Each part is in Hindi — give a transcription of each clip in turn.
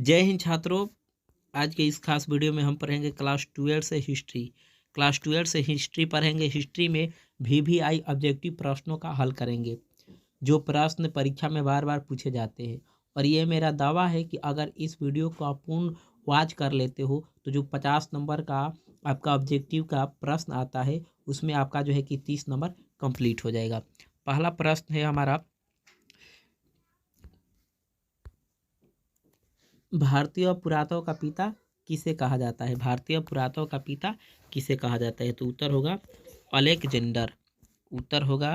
जय हिंद छात्रों। आज के इस खास वीडियो में हम पढ़ेंगे क्लास 12 से हिस्ट्री। क्लास 12 से हिस्ट्री पढ़ेंगे। हिस्ट्री में VVI ऑब्जेक्टिव प्रश्नों का हल करेंगे, जो प्रश्न परीक्षा में बार बार पूछे जाते हैं। और ये मेरा दावा है कि अगर इस वीडियो को आप पूर्ण वॉच कर लेते हो तो जो 50 नंबर का आपका ऑब्जेक्टिव का प्रश्न आता है उसमें आपका जो है कि 30 नंबर कंप्लीट हो जाएगा। पहला प्रश्न है हमारा, भारतीय पुरातत्व का पिता किसे कहा जाता है? भारतीय पुरातत्व का पिता किसे कहा जाता है? तो उत्तर होगा अलेक्जेंडर। उत्तर होगा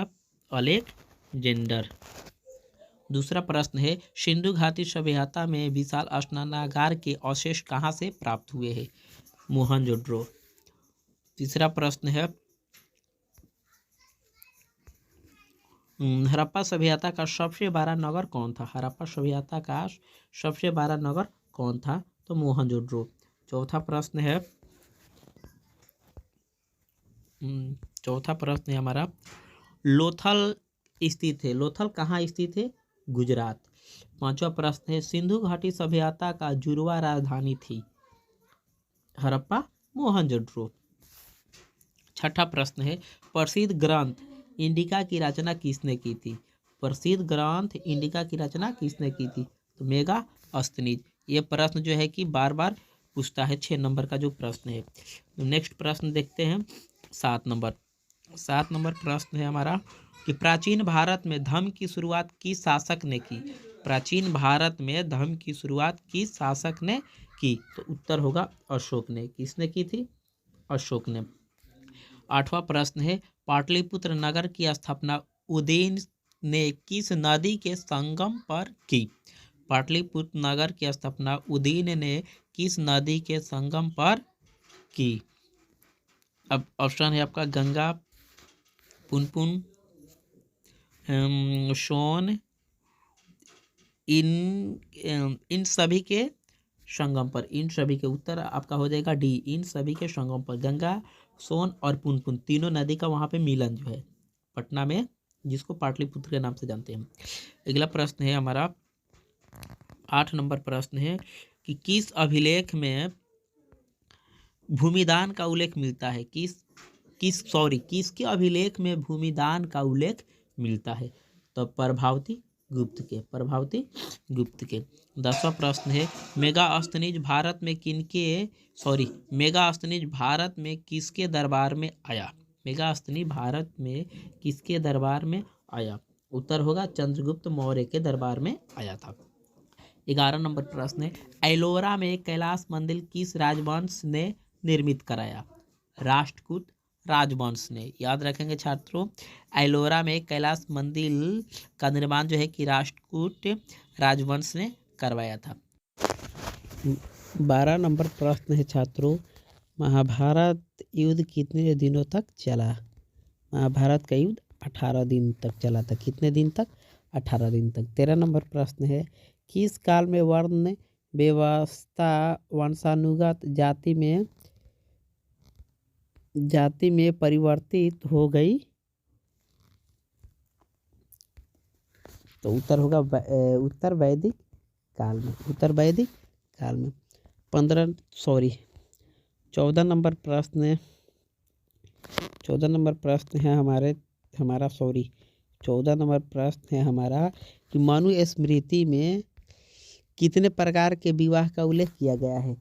अलेक्जेंडर। दूसरा प्रश्न है, सिंधु घाटी सभ्यता में विशाल स्नानागार के अवशेष कहाँ से प्राप्त हुए हैं? मोहनजोदड़ो। तीसरा प्रश्न है, हड़प्पा सभ्यता का सबसे बड़ा नगर कौन था? हड़प्पा सभ्यता का सबसे बड़ा नगर कौन था? तो मोहनजोदड़ो। चौथा प्रश्न है हमारा, लोथल स्थित है। लोथल कहाँ स्थित है? गुजरात। पांचवा प्रश्न है, सिंधु घाटी सभ्यता का जुड़वा राजधानी थी? हड़प्पा, मोहनजोदड़ो। छठा प्रश्न है, प्रसिद्ध ग्रंथ इंडिका की रचना किसने की थी? प्रसिद्ध ग्रंथ इंडिका की रचना किसने की थी? तो मेगास्थनीज। ये प्रश्न जो है कि बार बार पूछता है, 6 नंबर का जो प्रश्न है। तो नेक्स्ट प्रश्न देखते हैं, 7 नंबर प्रश्न है हमारा कि प्राचीन भारत में धर्म की शुरुआत किस शासक ने की? प्राचीन भारत में धर्म की शुरुआत किस शासक ने की? तो उत्तर होगा अशोक ने। किसने की थी? अशोक ने। आठवां प्रश्न है, पाटलिपुत्र नगर की स्थापना उदयन ने किस नदी के संगम पर की? पाटलिपुत्र नगर की स्थापना उदयन ने किस नदी के संगम पर की? अब ऑप्शन है आपका गंगा, पुनपुन, सोन, इन सभी के संगम पर। इन सभी के उत्तर आपका हो जाएगा डी, इन सभी के संगम पर। गंगा, सोन और पुनपुन तीनों नदी का वहां पे मिलन जो है पटना में, जिसको पाटलिपुत्र के नाम से जानते हैं। अगला प्रश्न है हमारा 8 नंबर प्रश्न है कि किस अभिलेख में भूमिदान का उल्लेख मिलता है? किसके अभिलेख में भूमिदान का उल्लेख मिलता है? तो प्रभावती गुप्त के। 10वां प्रश्न है, मेगास्थनीज भारत में किसके दरबार में आया? मेगास्थनी भारत में किसके दरबार में आया? उत्तर होगा चंद्रगुप्त मौर्य के दरबार में आया था। 11 नंबर प्रश्न है, एलोरा में कैलाश मंदिर किस राजवंश ने निर्मित कराया? राष्ट्रकूट राजवंश ने। याद रखेंगे छात्रों, एलोरा में कैलाश मंदिर का निर्माण जो है कि राष्ट्रकूट राजवंश ने करवाया था। 12 नंबर प्रश्न है छात्रों, महाभारत युद्ध कितने दिनों तक चला? महाभारत का युद्ध 18 दिन तक चला था। कितने दिन तक? 18 दिन तक। 13 नंबर प्रश्न है, किस काल में वर्ण व्यवस्था वंशानुगत जाति में परिवर्तित हो गई? तो उत्तर होगा उत्तर वैदिक काल में। 14 नंबर प्रश्न है 14 नंबर प्रश्न है हमारा कि मनुस्मृति में कितने प्रकार के विवाह का उल्लेख किया गया है?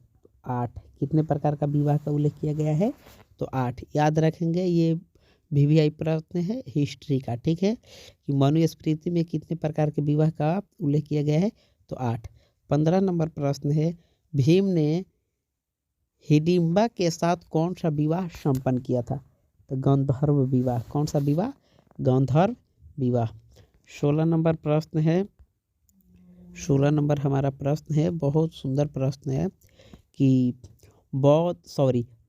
8। कितने प्रकार का विवाह का उल्लेख किया गया है? तो 8। याद रखेंगे, ये VVI प्रश्न है हिस्ट्री का। ठीक है, कि मनुस्मृति में कितने प्रकार के विवाह का उल्लेख किया गया है? तो 8। 15 नंबर प्रश्न है, भीम ने हिडिंबा के साथ कौन सा विवाह संपन्न किया था? तो गांधर्व विवाह। कौन सा विवाह? गांधर्व विवाह। 16 नंबर प्रश्न है 16 नंबर हमारा प्रश्न है, बहुत सुंदर प्रश्न है कि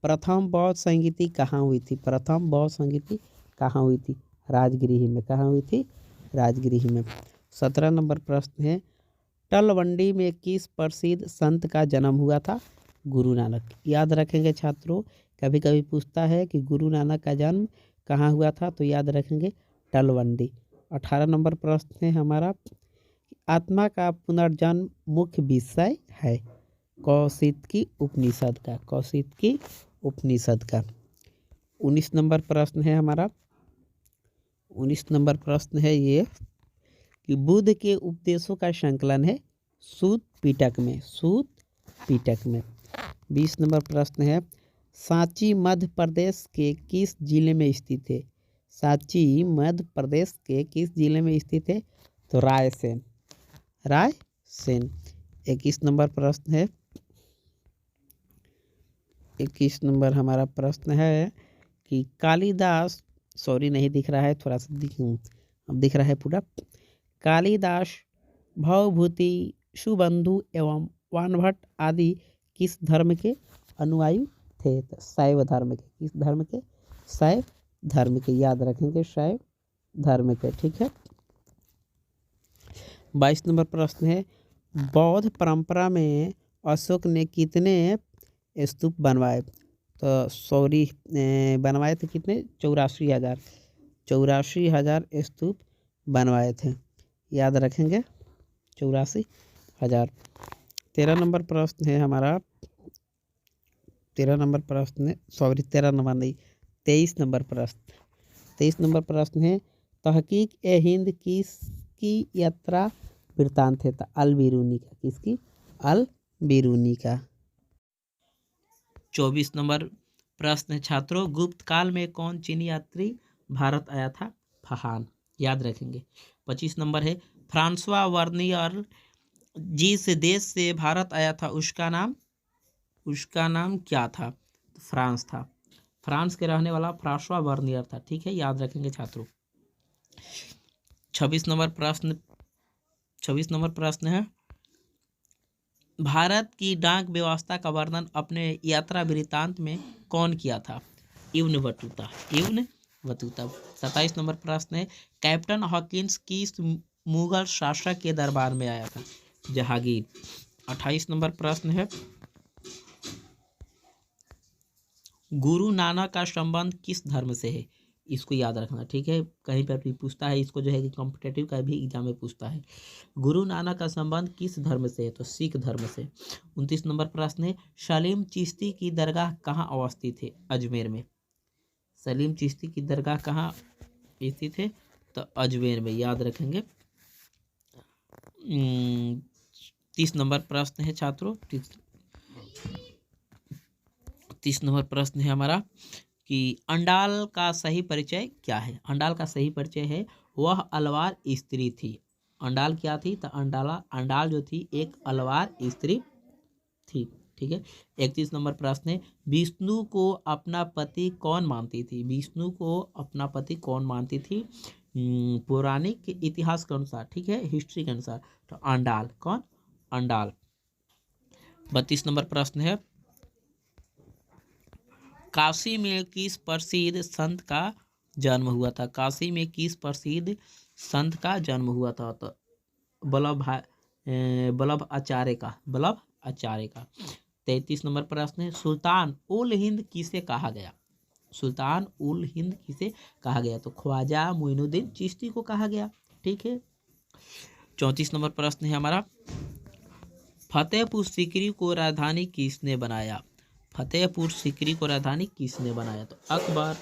प्रथम बौद्ध संगीति कहाँ हुई थी? प्रथम बौद्ध संगीति कहाँ हुई थी? राजगृह में। कहाँ हुई थी? राजगृह में। 17 नंबर प्रश्न है, तलवंडी में किस प्रसिद्ध संत का जन्म हुआ था? गुरु नानक। याद रखेंगे छात्रों, कभी कभी पूछता है कि गुरु नानक का जन्म कहाँ हुआ था, तो याद रखेंगे तलवंडी। 18 नंबर प्रश्न है हमारा, आत्मा का पुनर्जन्म मुख्य विषय है? कौशितकी उपनिषद का, कौशितकी उपनिषद का। 19 नंबर प्रश्न है हमारा, 19 नंबर प्रश्न है ये कि बुद्ध के उपदेशों का संकलन है सूत पिटक में, सूत पिटक में। 20 नंबर प्रश्न है सांची मध्य प्रदेश के किस जिले में स्थित है? सांची मध्य प्रदेश के किस जिले में स्थित है? तो रायसेन, रायसेन। 21 नंबर प्रश्न है, 21 नंबर हमारा प्रश्न है कि कालिदास, सॉरी नहीं दिख रहा है, थोड़ा सा अब दिख रहा है पूरा। कालिदास, भवभूति, सुबंधु एवं वानभट्ट आदि किस धर्म के अनुयायी थे? तो शैव धर्म के। किस धर्म के? शैव धर्म के, याद रखेंगे, शैव धर्म के, ठीक है। 22 नंबर प्रश्न है बौद्ध परंपरा में अशोक ने कितने स्तूप बनवाए? तो सॉरी बनवाए थे कितने? 84,000, 84,000 स्तूप बनवाए थे, याद रखेंगे, 84,000। 13 नंबर प्रश्न है हमारा, 13 नंबर प्रश्न, सॉरी 13 नंबर नहीं, 23 नंबर प्रश्न, 23 नंबर प्रश्न है तहकीक ए हिंद किसकी यात्रा वृत्तांत है? तो अल बिरूनी का। किसकी? अल बिरूनी का। 24 नंबर प्रश्न छात्रों गुप्त काल में कौन चीनी यात्री भारत आया था? फहान, याद रखेंगे। 25 नंबर है फ्रांसवा वर्नियर जिस देश से भारत आया था उसका नाम क्या था? तो फ्रांस था, फ्रांस के रहने वाला फ्रांसवा वर्नियर था, ठीक है, याद रखेंगे छात्रों। 26 नंबर प्रश्न है भारत की डाक व्यवस्था का वर्णन अपने यात्रा वृत्तांत में कौन किया था? Ibn Battuta, Ibn Battuta. 27 number प्रश्न है कैप्टन हॉकिंस किस मुगल शासक के दरबार में आया था? जहांगीर। 28 नंबर प्रश्न है गुरु नानक का संबंध किस धर्म से है? इसको याद रखना, ठीक है, कहीं पर भी पूछता है इसको, जो है कि कॉम्पिटेटिव का भी एग्जाम में पूछता है। गुरु नानक का संबंध किस धर्म से है? तो सिख धर्म से। 29 नंबर प्रश्न है सलीम चिश्ती की दरगाह कहाँ अवस्थित है? अजमेर में। सलीम चिश्ती की दरगाह कहाँ स्थित है? तो अजमेर में, याद रखेंगे। 30 नंबर प्रश्न है छात्रों, 30 नंबर प्रश्न है हमारा कि अंडाल का सही परिचय क्या है? अंडाल का सही परिचय है वह अलवार स्त्री थी। अंडाल क्या थी? तो अंडाल जो थी एक अलवार स्त्री थी, ठीक है। 31 नंबर प्रश्न है विष्णु को अपना पति कौन मानती थी? विष्णु को अपना पति कौन मानती थी? पौराणिक इतिहास के अनुसार, ठीक है, हिस्ट्री के अनुसार, तो अंडाल। कौन? अंडाल। 32 नंबर प्रश्न है काशी में किस प्रसिद्ध संत का जन्म हुआ था? काशी में किस प्रसिद्ध संत का जन्म हुआ था? तो वल्लभ आचार्य का, वल्लभ आचार्य का। 33 नंबर प्रश्न है सुल्तान उल हिंद किसे कहा गया? सुल्तान उल हिंद किसे कहा गया? तो ख्वाजा मोइनुद्दीन चिश्ती को कहा गया, ठीक है। 34 नंबर प्रश्न है हमारा फतेहपुर सीकरी को राजधानी किसने बनाया? फतेहपुर सीकरी को राजधानी किसने बनाया? तो अकबर।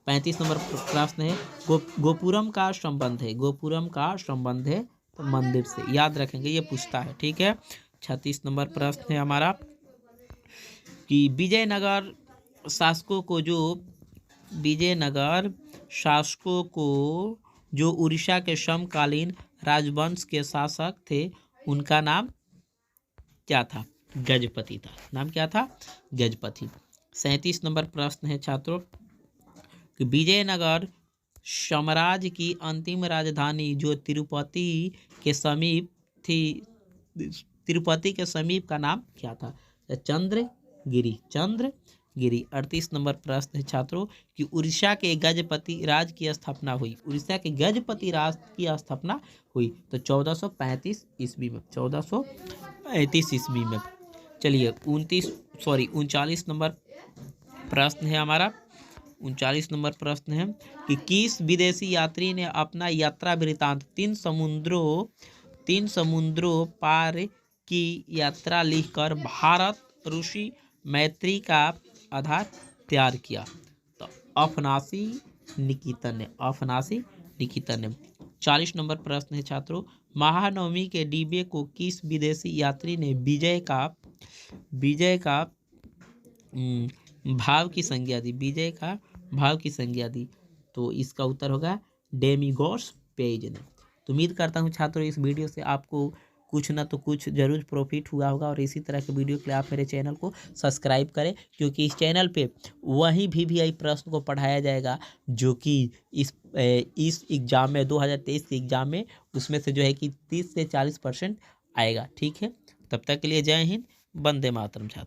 35 नंबर प्रश्न है गोपुरम का संबंध है, गोपुरम का संबंध है तो मंदिर से, याद रखेंगे, ये पूछता है, ठीक है। 36 नंबर प्रश्न है हमारा कि विजयनगर शासकों को जो उड़ीसा के समकालीन राजवंश के शासक थे उनका नाम क्या था? गजपति था। नाम क्या था? गजपति। 37 नंबर प्रश्न है छात्रों कि विजयनगर साम्राज्य की अंतिम राजधानी जो तिरुपति के समीप थी, तिरुपति के समीप का नाम क्या था? चंद्रगिरी, चंद्रगिरी। 38 नंबर प्रश्न है छात्रों कि उड़ीसा के गजपति राज की स्थापना हुई, उड़ीसा के गजपति राज की स्थापना हुई तो 1435 ईस्वी में, 1435 ईस्वी में। चलिए 39 नंबर प्रश्न है हमारा, 39 नंबर प्रश्न है कि किस विदेशी यात्री ने अपना यात्रा वृत्तांत 3 समुद्रों तीन समुद्रों पार की यात्रा लिखकर भारत रूसी मैत्री का आधार तैयार किया। तो अफनासी निकितन ने 40 नंबर प्रश्न है छात्रों, महानवमी के डिब्बे को किस विदेशी यात्री ने विजय का भाव की संज्ञा दी? विजय का भाव की संज्ञा दी। तो इसका उत्तर होगा डेमिगोस पेज ने। तो उम्मीद करता हूँ छात्रों इस वीडियो से आपको कुछ ना तो कुछ जरूर प्रॉफिट हुआ होगा, और इसी तरह के वीडियो के लिए आप मेरे चैनल को सब्सक्राइब करें, क्योंकि इस चैनल पे वही भी प्रश्न को पढ़ाया जाएगा जो कि इस एग्ज़ाम में 2023 के एग्ज़ाम में उसमें से जो है कि 30 से 40% आएगा। ठीक है, तब तक के लिए जय हिंद, वंदे मातरम छात्र।